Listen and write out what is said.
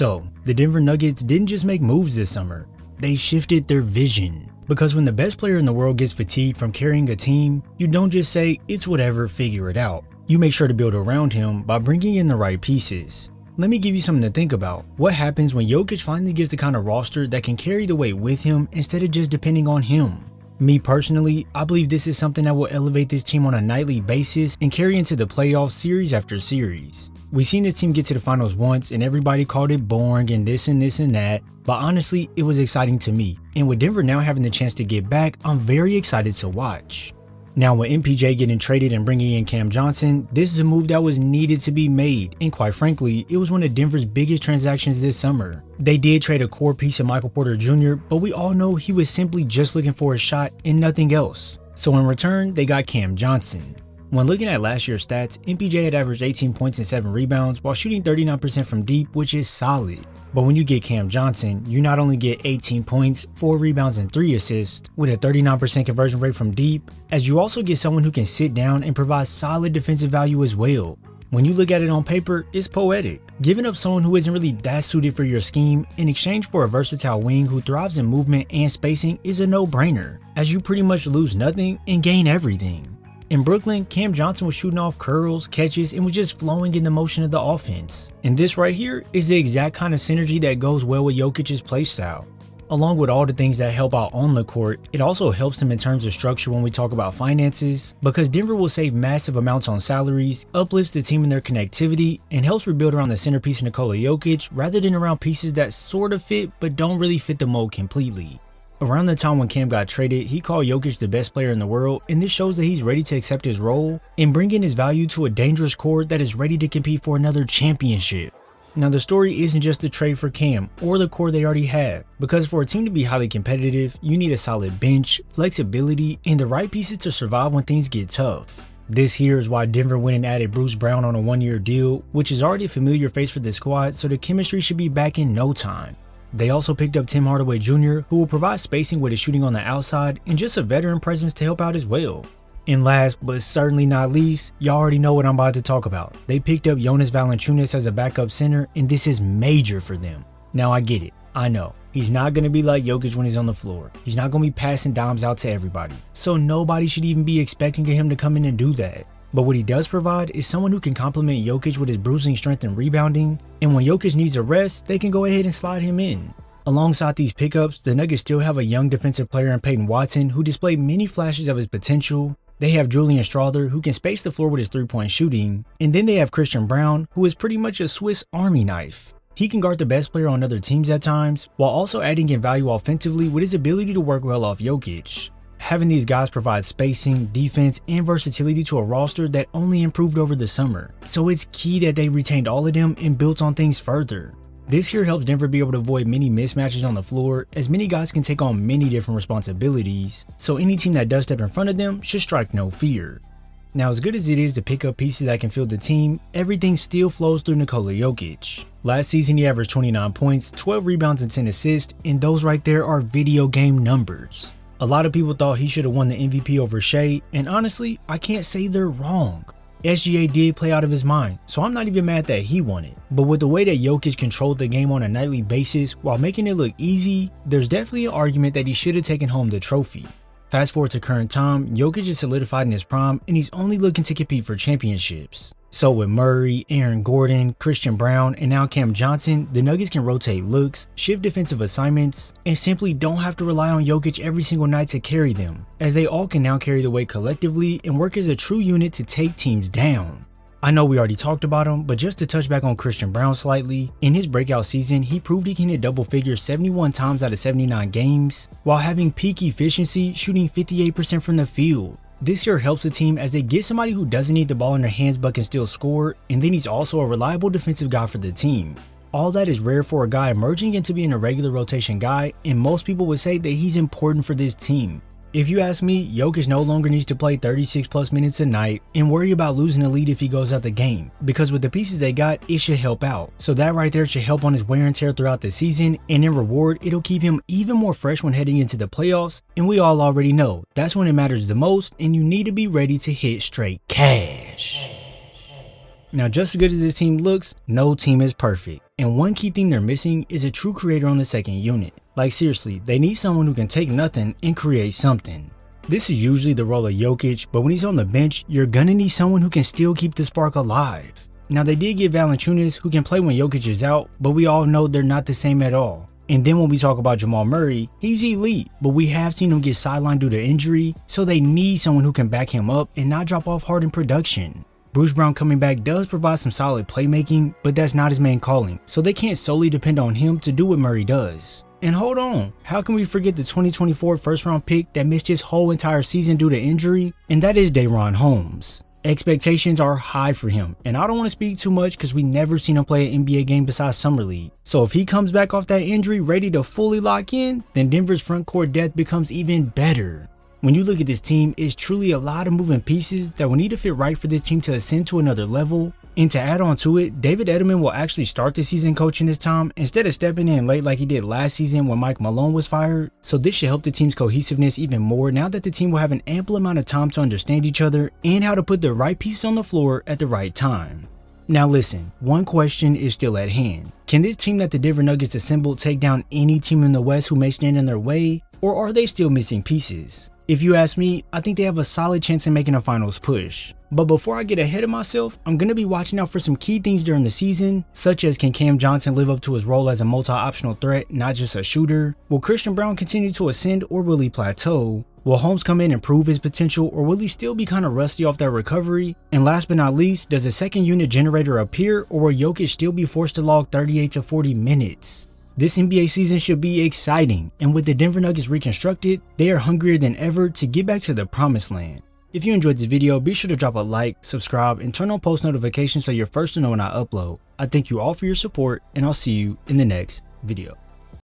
So, the Denver Nuggets didn't just make moves this summer, they shifted their vision. Because when the best player in the world gets fatigued from carrying a team, you don't just say, it's whatever, figure it out. You make sure to build around him by bringing in the right pieces. Let me give you something to think about. What happens when Jokic finally gets the kind of roster that can carry the weight with him instead of just depending on him? Me personally, I believe this is something that will elevate this team on a nightly basis and carry into the playoffs series after series. We've seen this team get to the finals once and everybody called it boring and this and that, but honestly, it was exciting to me. And with Denver now having the chance to get back, I'm very excited to watch. Now with MPJ getting traded and bringing in Cam Johnson, this is a move that was needed to be made, and quite frankly, it was one of Denver's biggest transactions this summer. They did trade a core piece of Michael Porter Jr., but we all know he was simply just looking for a shot and nothing else. So in return, they got Cam Johnson. When looking at last year's stats, MPJ had averaged 18 points and 7 rebounds while shooting 39% from deep, which is solid. But when you get Cam Johnson, you not only get 18 points, 4 rebounds, and 3 assists with a 39% conversion rate from deep, as you also get someone who can sit down and provide solid defensive value as well. When you look at it on paper, it's poetic. Giving up someone who isn't really that suited for your scheme in exchange for a versatile wing who thrives in movement and spacing is a no-brainer, as you pretty much lose nothing and gain everything. In Brooklyn, Cam Johnson was shooting off curls, catches, and was just flowing in the motion of the offense. And this right here is the exact kind of synergy that goes well with Jokic's playstyle. Along with all the things that help out on the court, it also helps them in terms of structure when we talk about finances, because Denver will save massive amounts on salaries, uplifts the team in their connectivity, and helps rebuild around the centerpiece Nikola Jokic rather than around pieces that sort of fit but don't really fit the mold completely. Around the time when Cam got traded, he called Jokic the best player in the world, and this shows that he's ready to accept his role and bring in his value to a dangerous core that is ready to compete for another championship. Now the story isn't just the trade for Cam or the core they already have, because for a team to be highly competitive, you need a solid bench, flexibility, and the right pieces to survive when things get tough. This here is why Denver went and added Bruce Brown on a 1-year deal, which is already a familiar face for the squad, so the chemistry should be back in no time. They also picked up Tim Hardaway Jr., who will provide spacing with his shooting on the outside and just a veteran presence to help out as well. And last, but certainly not least, y'all already know what I'm about to talk about. They picked up Jonas Valanciunas as a backup center, and this is major for them. Now I get it. I know. He's not going to be like Jokic when he's on the floor. He's not going to be passing dimes out to everybody. So nobody should even be expecting him to come in and do that. But what he does provide is someone who can complement Jokic with his bruising strength and rebounding, and when Jokic needs a rest, they can go ahead and slide him in. Alongside these pickups, the Nuggets still have a young defensive player in Peyton Watson who displayed many flashes of his potential. They have Julian Strawther, who can space the floor with his three-point shooting, and then they have Christian Braun, who is pretty much a Swiss Army knife. He can guard the best player on other teams at times, while also adding in value offensively with his ability to work well off Jokic. Having these guys provide spacing, defense, and versatility to a roster that only improved over the summer, so it's key that they retained all of them and built on things further. This here helps Denver be able to avoid many mismatches on the floor, as many guys can take on many different responsibilities, so any team that does step in front of them should strike no fear. Now, as good as it is to pick up pieces that can fill the team, everything still flows through Nikola Jokic. Last season he averaged 29 points, 12 rebounds, and 10 assists, and those right there are video game numbers. A lot of people thought he should have won the MVP over Shea, and honestly, I can't say they're wrong. SGA did play out of his mind, so I'm not even mad that he won it. But with the way that Jokic controlled the game on a nightly basis while making it look easy, there's definitely an argument that he should have taken home the trophy. Fast forward to current time, Jokic is solidified in his prime and he's only looking to compete for championships. So with Murray, Aaron Gordon, Christian Braun, and now Cam Johnson, the Nuggets can rotate looks, shift defensive assignments, and simply don't have to rely on Jokic every single night to carry them, as they all can now carry the weight collectively and work as a true unit to take teams down. I know we already talked about him, but just to touch back on Christian Braun slightly, in his breakout season, he proved he can hit double figures 71 times out of 79 games, while having peak efficiency shooting 58% from the field. This here helps the team as they get somebody who doesn't need the ball in their hands but can still score, and then he's also a reliable defensive guy for the team. All that is rare for a guy emerging into being a regular rotation guy, and most people would say that he's important for this team. If you ask me, Jokic no longer needs to play 36 plus minutes a night and worry about losing a lead if he goes out the game, because with the pieces they got, it should help out. So that right there should help on his wear and tear throughout the season, and in reward, it'll keep him even more fresh when heading into the playoffs, and we all already know, that's when it matters the most, and you need to be ready to hit straight cash. Now, just as good as this team looks, no team is perfect. and one key thing they're missing is a true creator on the second unit. Like seriously, they need someone who can take nothing and create something. This is usually the role of Jokic, but when he's on the bench, you're gonna need someone who can still keep the spark alive. Now they did get Valanciunas, who can play when Jokic is out, but we all know they're not the same at all. And then when we talk about Jamal Murray, he's elite, but we have seen him get sidelined due to injury, so they need someone who can back him up and not drop off hard in production. Bruce Brown coming back does provide some solid playmaking, but that's not his main calling, so they can't solely depend on him to do what Murray does. And hold on, how can we forget the 2024 first round pick that missed his whole entire season due to injury? And that is Daron Holmes. Expectations are high for him, and I don't want to speak too much because we never seen him play an NBA game besides Summer League. So if he comes back off that injury ready to fully lock in, then Denver's front court depth becomes even better. When you look at this team, it's truly a lot of moving pieces that will need to fit right for this team to ascend to another level. And to add on to it, David Edelman will actually start the season coaching this time instead of stepping in late like he did last season when Mike Malone was fired. So this should help the team's cohesiveness even more now that the team will have an ample amount of time to understand each other and how to put the right pieces on the floor at the right time. Now listen, one question is still at hand. Can this team that the Denver Nuggets assembled take down any team in the West who may stand in their way, or are they still missing pieces? If you ask me, I think they have a solid chance in making a finals push. But before I get ahead of myself, I'm going to be watching out for some key things during the season, such as can Cam Johnson live up to his role as a multi-optional threat, not just a shooter? Will Christian Brown continue to ascend, or will he plateau? Will Holmes come in and prove his potential, or will he still be kind of rusty off that recovery? And last but not least, does a second unit generator appear, or will Jokic still be forced to log 38 to 40 minutes? This NBA season should be exciting, and with the Denver Nuggets reconstructed, they are hungrier than ever to get back to the promised land. If you enjoyed this video, be sure to drop a like, subscribe, and turn on post notifications so you're first to know when I upload. I thank you all for your support, and I'll see you in the next video.